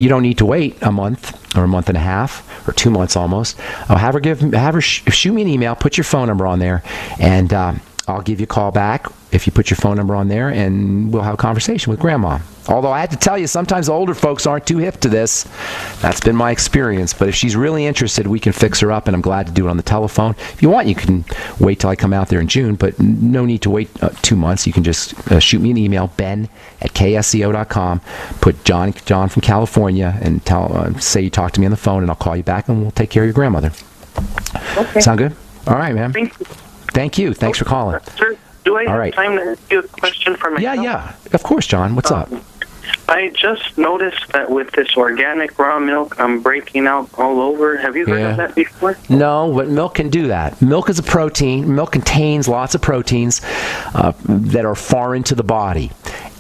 You don't need to wait a month or a month and a half or 2 months almost. Have her shoot me an email, put your phone number on there, and I'll give you a call back if you put your phone number on there, and we'll have a conversation with Grandma. Although I have to tell you, sometimes older folks aren't too hip to this. That's been my experience. But if she's really interested, we can fix her up, and I'm glad to do it on the telephone. If you want, you can wait till I come out there in June, but no need to wait 2 months. You can just shoot me an email, ben@ksco.com. Put John from California, and say you talked to me on the phone, and I'll call you back, and we'll take care of your grandmother. Okay. Sound good? All right, ma'am. Thank you. Thanks for calling. Sir, do I have time to ask you a question for myself? Yeah. Of course, John. What's up? I just noticed that with this organic raw milk, I'm breaking out all over. Have you heard of that before? No, but milk can do that. Milk is a protein. Milk contains lots of proteins that are foreign to the body.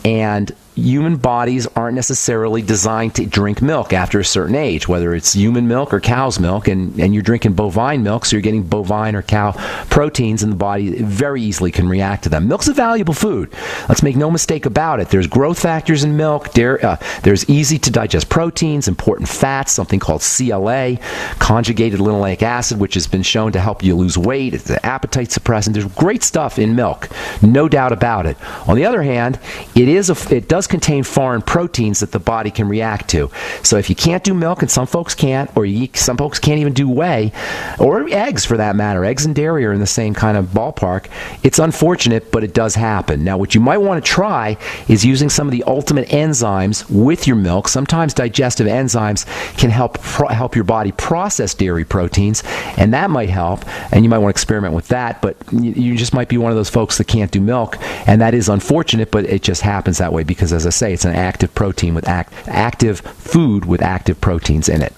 And human bodies aren't necessarily designed to drink milk after a certain age, whether it's human milk or cow's milk, and you're drinking bovine milk, so you're getting bovine or cow proteins in the body. It very easily can react to them. Milk's a valuable food. Let's make no mistake about it. There's growth factors in milk. There's easy to digest proteins, important fats, something called CLA, conjugated linoleic acid, which has been shown to help you lose weight. It's an appetite suppressant. There's great stuff in milk, no doubt about it. On the other hand, it does contain foreign proteins that the body can react to. So if you can't do milk, and some folks can't, or some folks can't even do whey, or eggs for that matter, eggs and dairy are in the same kind of ballpark, it's unfortunate, but it does happen. Now, what you might want to try is using some of the ultimate enzymes with your milk. Sometimes digestive enzymes can help your body process dairy proteins, and that might help, and you might want to experiment with that, but you just might be one of those folks that can't do milk, and that is unfortunate, but it just happens that way because, as I say, it's an active protein with active food with active proteins in it.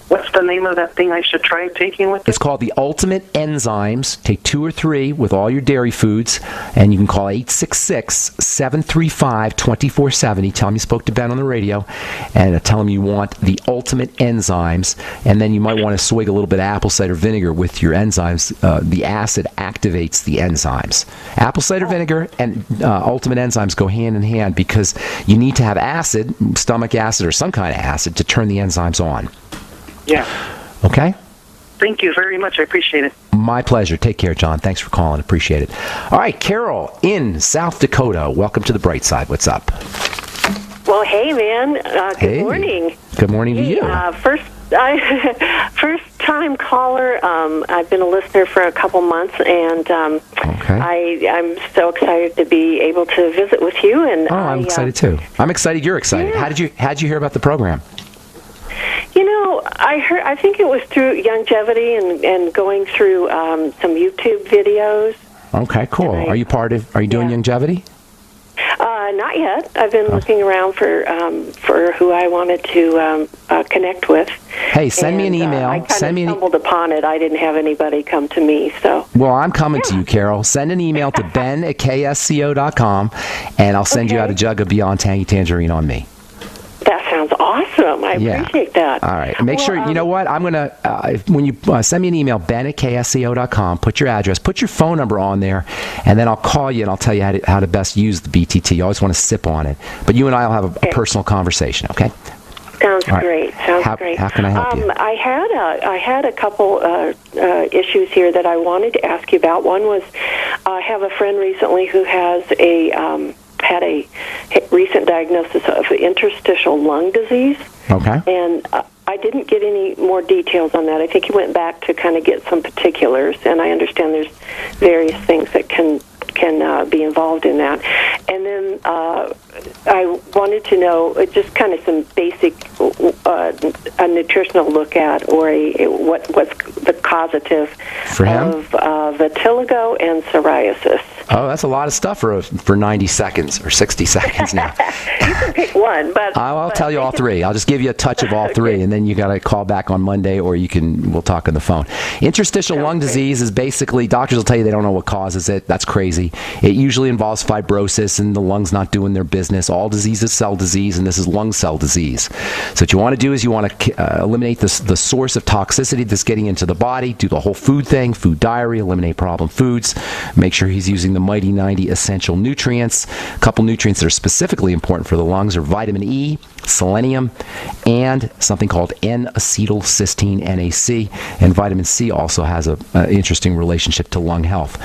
What's the name of that thing I should try taking with it? It's called the Ultimate Enzymes. Take 2 or 3 with all your dairy foods, and you can call 866-735-2470. Tell them you spoke to Ben on the radio, and tell them you want the Ultimate Enzymes, and then you might want to swig a little bit of apple cider vinegar with your enzymes. The acid activates the enzymes. Apple cider vinegar and Ultimate Enzymes go hand in hand because you need to have acid, stomach acid or some kind of acid, to turn the enzymes on. Yeah. Okay? Thank you very much. I appreciate it. My pleasure. Take care, John. Thanks for calling. Appreciate it. All right, Carol in South Dakota. Welcome to the Bright Side. What's up? Well, hey, man. Good morning. Good morning to you. First-time caller. I've been a listener for a couple months, and I'm so excited to be able to visit with you. And I'm excited too. I'm excited you're excited. Yeah. How'd you hear about the program? I think it was through Longevity and going through some YouTube videos. Okay, cool. Are you doing Longevity? Not yet. I've been looking around for who I wanted to connect with. Hey, send me an email. I kind of stumbled upon it. I didn't have anybody come to me, so. Well, I'm coming to you, Carol. Send an email to ben@ksco.com, and I'll send you out a jug of Beyond Tangy Tangerine on me. That sounds awesome. I appreciate that. All right. Make sure, you know what? I'm going to, when you send me an email, ben@ksco.com, put your address, put your phone number on there, and then I'll call you and I'll tell you how to best use the BTT. You always want to sip on it. But you and I will have a personal conversation, okay? Sounds great. Great. How can I help you? I had a couple issues here that I wanted to ask you about. One was I have a friend recently who has had a recent diagnosis of interstitial lung disease. Okay. And I didn't get any more details on that. I think he went back to kind of get some particulars, and I understand there's various things that can be involved in that. And then I wanted to know just kind of some basic a nutritional look at, or what's the causative of vitiligo and psoriasis. Oh, that's a lot of stuff for 90 seconds or 60 seconds now. You can pick one, but I'll tell you all three. I'll just give you a touch of all three, and then you got to call back on Monday, or we'll talk on the phone. Interstitial lung disease is basically, doctors will tell you they don't know what causes it. That's crazy. It usually involves fibrosis and the lungs not doing their business. All disease is cell disease, and this is lung cell disease. So what you want to do is you want to eliminate the source of toxicity that's getting into the body, do the whole food thing, food diary, eliminate problem foods, make sure he's using the Mighty 90 essential nutrients. A couple nutrients that are specifically important for the lungs are vitamin E, selenium, and something called N-acetylcysteine, NAC. And vitamin C also has an interesting relationship to lung health.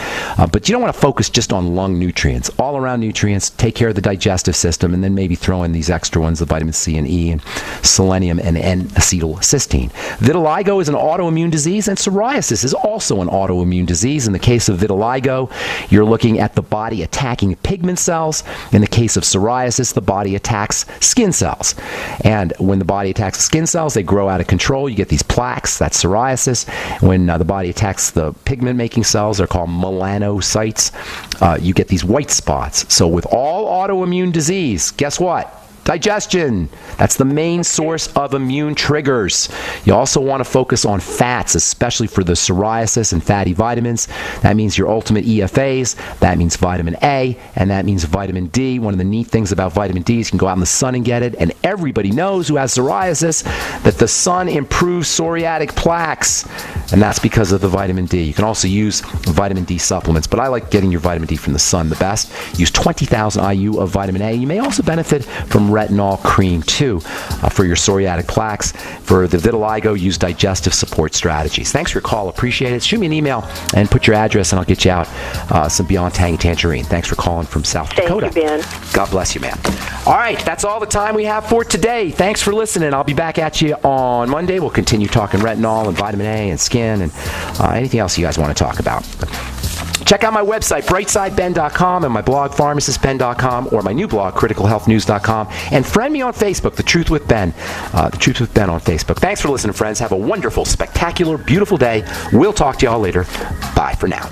But you don't want to focus just on lung nutrients. All around nutrients, take care of the digestive system, and then maybe throw in these extra ones, the vitamin C and E, and selenium and N-acetylcysteine. Vitiligo is an autoimmune disease, and psoriasis is also an autoimmune disease. In the case of vitiligo, you're looking at the body attacking pigment cells. In the case of psoriasis, the body attacks skin cells. And when the body attacks the skin cells, they grow out of control. You get these plaques. That's psoriasis. When the body attacks the pigment-making cells, they're called melanocytes. You get these white spots. So with all autoimmune disease, guess what? Digestion. That's the main source of immune triggers. You also want to focus on fats, especially for the psoriasis and fatty vitamins. That means your ultimate EFAs. That means vitamin A, and that means vitamin D. One of the neat things about vitamin D is you can go out in the sun and get it. And everybody knows who has psoriasis that the sun improves psoriatic plaques, and that's because of the vitamin D. You can also use vitamin D supplements, but I like getting your vitamin D from the sun the best. Use 20,000 IU of vitamin A. You may also benefit from retinol cream too for your psoriatic plaques. For the vitiligo, use digestive support strategies. Thanks for your call. Appreciate it. Shoot me an email and put your address, and I'll get you out some Beyond Tangy Tangerine. Thanks for calling from South Dakota. Thank you, Ben. God bless you, man. All right, that's all the time we have for today. Thanks for listening. I'll be back at you on Monday. We'll continue talking retinol and vitamin A and skin and anything else you guys want to talk about. Check out my website, brightsideben.com, and my blog, pharmacistben.com, or my new blog, criticalhealthnews.com. And friend me on Facebook, The Truth with Ben. The Truth with Ben on Facebook. Thanks for listening, friends. Have a wonderful, spectacular, beautiful day. We'll talk to y'all later. Bye for now.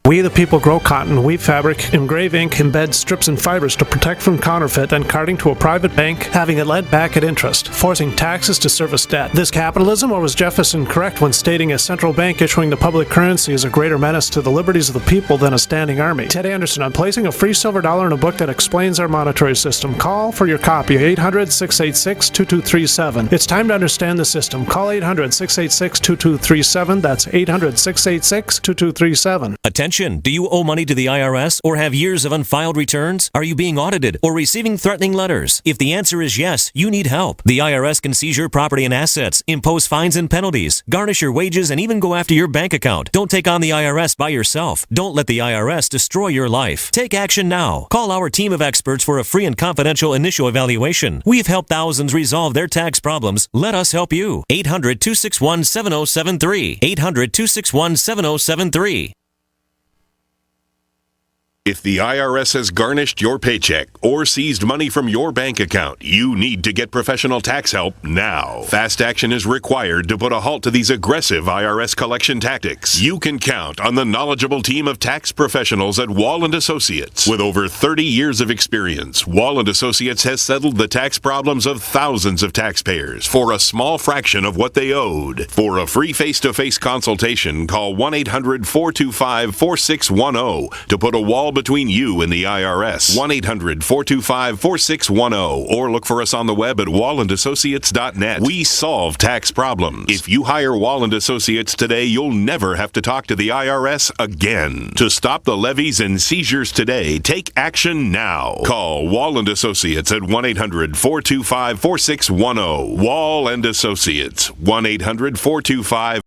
We the people grow cotton, weave fabric, engrave ink, embed strips and fibers to protect from counterfeit and carting to a private bank, having it lent back at interest, forcing taxes to service debt. This capitalism, or was Jefferson correct when stating a central bank issuing the public currency is a greater menace to the liberties of the people than a standing army? Ted Anderson, I'm placing a free silver dollar in a book that explains our monetary system. Call for your copy, 800-686-2237. It's time to understand the system. Call 800-686-2237. That's 800-686-2237. Attention! Do you owe money to the IRS or have years of unfiled returns? Are you being audited or receiving threatening letters? If the answer is yes, you need help. The IRS can seize your property and assets, impose fines and penalties, garnish your wages, and even go after your bank account. Don't take on the IRS by yourself. Don't let the IRS destroy your life. Take action now. Call our team of experts for a free and confidential initial evaluation. We've helped thousands resolve their tax problems. Let us help you. 800-261-7073. 800-261-7073. If the IRS has garnished your paycheck or seized money from your bank account, you need to get professional tax help now. Fast action is required to put a halt to these aggressive IRS collection tactics. You can count on the knowledgeable team of tax professionals at Wall & Associates. With over 30 years of experience, Wall & Associates has settled the tax problems of thousands of taxpayers for a small fraction of what they owed. For a free face-to-face consultation, call 1-800-425-4610 to put a wall between you and the IRS. 1-800-425-4610 or look for us on the web at wallandassociates.net. We solve tax problems. If you hire Wall & Associates today, you'll never have to talk to the IRS again. To stop the levies and seizures today, take action now. Call Wall & Associates at 1-800-425-4610. Wall & Associates. 1-800-425